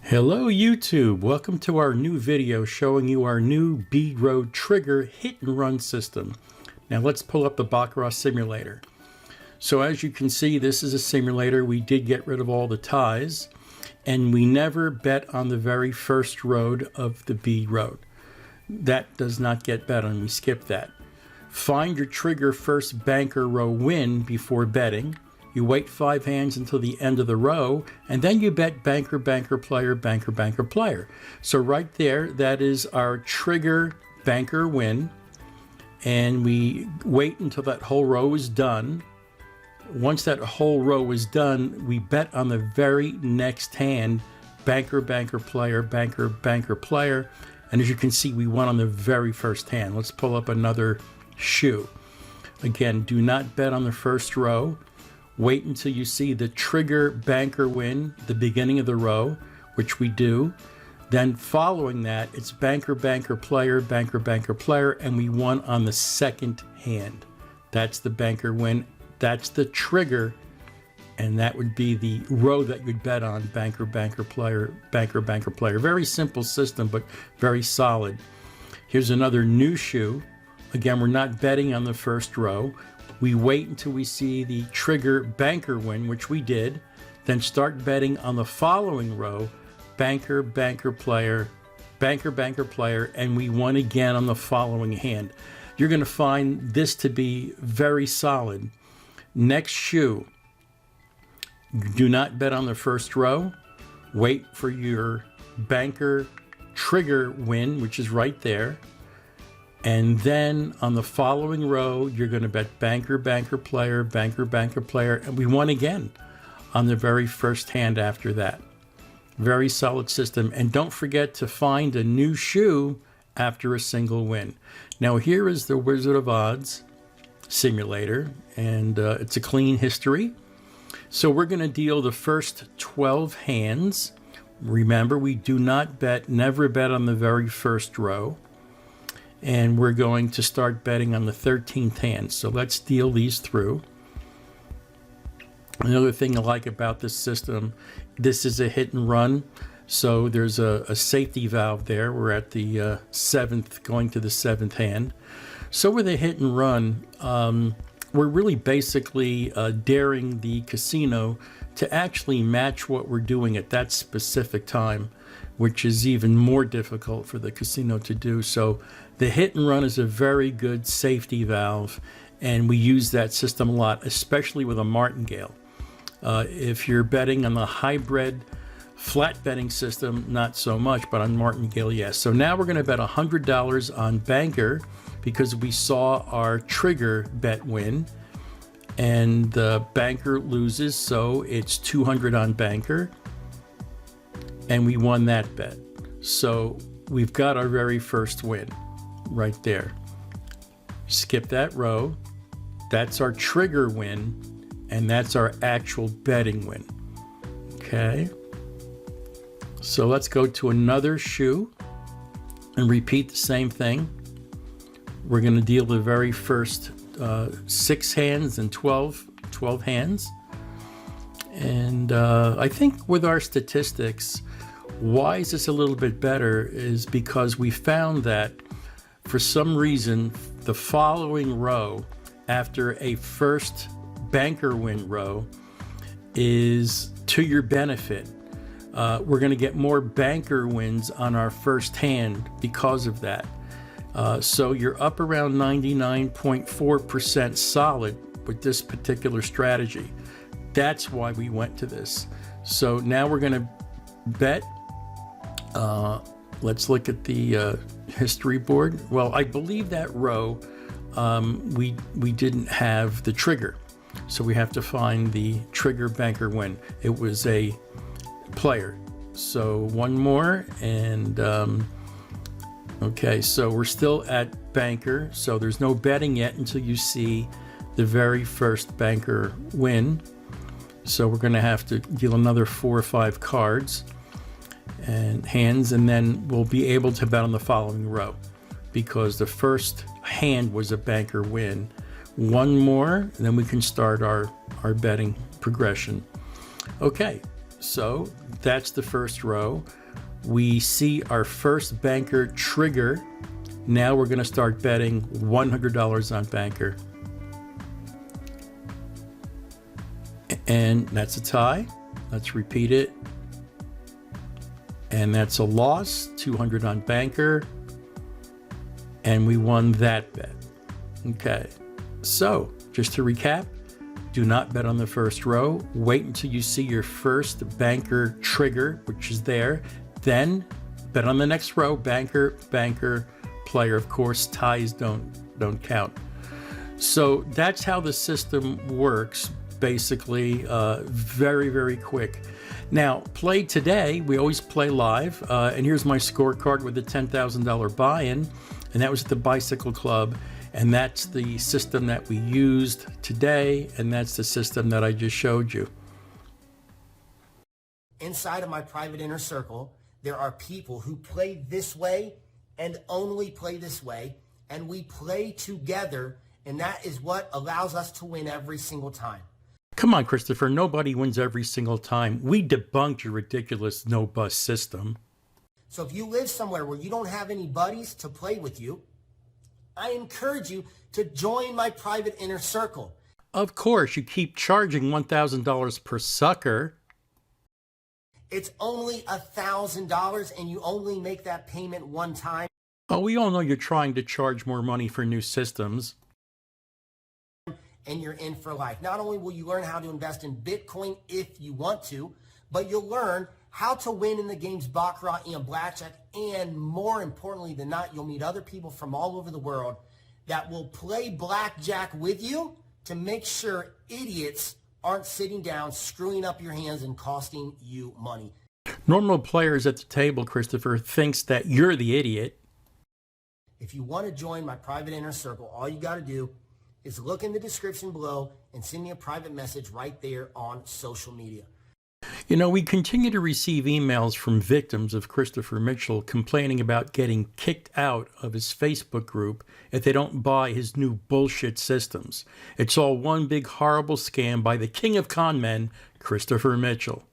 Hello YouTube, welcome to our new video showing you our new Bead Road Trigger hit and run system. Now let's pull up the Baccarat simulator. So as you can see, this is a simulator. We did get rid of all the ties and we never bet on the very first road of the Bead Road. That does not get bet on, we skip that. Find your trigger first banker row win before betting. You wait 5 hands until the end of the row, and then you bet banker, banker, player, banker, banker, player. So right there, that is our trigger banker win. And we wait until that whole row is done. Once that whole row is done, we bet on the very next hand, banker, banker, player, banker, banker, player. And as you can see, we won on the very first hand. Let's pull up another shoe. Again, do not bet on the first row. Wait until you see the trigger banker win, the beginning of the row, which we do. Then following that, it's banker, banker, player, banker, banker, player, and we won on the second hand. That's the banker win. That's the trigger, and that would be the row that you'd bet on, banker, banker, player, banker, banker, player. Very simple system, but very solid. Here's another new shoe. Again, we're not betting on the first row. We wait until we see the trigger banker win, which we did, then start betting on the following row, banker, banker, player, banker, banker, player, and we won again on the following hand. You're going to find this to be very solid. Next shoe, do not bet on the first row. Wait for your banker trigger win, which is right there. And then on the following row, you're going to bet banker, banker, player, banker, banker, player, and we won again on the very first hand after that. Very solid system. And don't forget to find a new shoe after a single win. Now here is the Wizard of Odds simulator, and it's a clean history. So we're going to deal the first 12 hands. Remember, we do not bet, never bet on the very first row. And we're going to start betting on the 13th hand. So let's deal these through. Another thing I like about this system, this is a hit and run. So there's a safety valve there. We're at the 7th, going to the 7th hand. So with a hit and run, we're really basically daring the casino to actually match what we're doing at that specific time, which is even more difficult for the casino to do. So the hit and run is a very good safety valve, and we use that system a lot, especially with a martingale. If you're betting on the hybrid flat betting system, not so much, but on martingale, yes. So now we're going to bet $100 on banker because we saw our trigger bet win, and the banker loses, so it's 200 on banker. And we won that bet. So we've got our very first win right there. Skip that row. That's our trigger win, and that's our actual betting win. Okay. So let's go to another shoe and repeat the same thing. We're going to deal the very first 6 hands and 12 hands. And I think with our statistics, why is this a little bit better is because we found that for some reason the following row after a first banker win row is to your benefit. We're going to get more banker wins on our first hand because of that. So you're up around 99.4% solid with this particular strategy. That's why we went to this. So now we're going to bet. Let's look at the history board. Well, I believe that row we didn't have the trigger, so we have to find the trigger banker win. It was a player. So one more, and okay, so we're still at banker. So there's no betting yet until you see the very first banker win. So we're going to have to deal another 4 or 5 cards and hands, and then we'll be able to bet on the following row because the first hand was a banker win. One more, and then we can start our betting progression. Okay, so that's the first row. We see our first banker trigger. Now we're going to start betting $100 on banker. And that's a tie. Let's repeat it. And that's a loss, 200 on banker. And we won that bet. Okay, so just to recap, do not bet on the first row. Wait until you see your first banker trigger, which is there. Then bet on the next row, banker, banker, player. Of course, ties don't count. So that's how the system works, basically. Very, very quick. Now, play today. We always play live. And here's my scorecard with a $10,000 buy-in. And that was at the Bicycle Club. And that's the system that we used today. And that's the system that I just showed you. Inside of my private inner circle, there are people who play this way and only play this way. And we play together. And that is what allows us to win every single time. Come on, Christopher. Nobody wins every single time. We debunked your ridiculous no-bus system. So if you live somewhere where you don't have any buddies to play with you, I encourage you to join my private inner circle. Of course, you keep charging $1,000 per sucker. It's only $1,000 and you only make that payment one time. Oh, we all know you're trying to charge more money for new systems. And you're in for life. Not only will you learn how to invest in Bitcoin if you want to, but you'll learn how to win in the games Baccarat and Blackjack. And more importantly than that, you'll meet other people from all over the world that will play Blackjack with you to make sure idiots aren't sitting down, screwing up your hands and costing you money. Normal players at the table, Christopher, thinks that you're the idiot. If you want to join my private inner circle, all you got to do is look in the description below and send me a private message right there on social media. You know, we continue to receive emails from victims of Christopher Mitchell complaining about getting kicked out of his Facebook group if they don't buy his new bullshit systems. It's all one big horrible scam by the king of con men, Christopher Mitchell.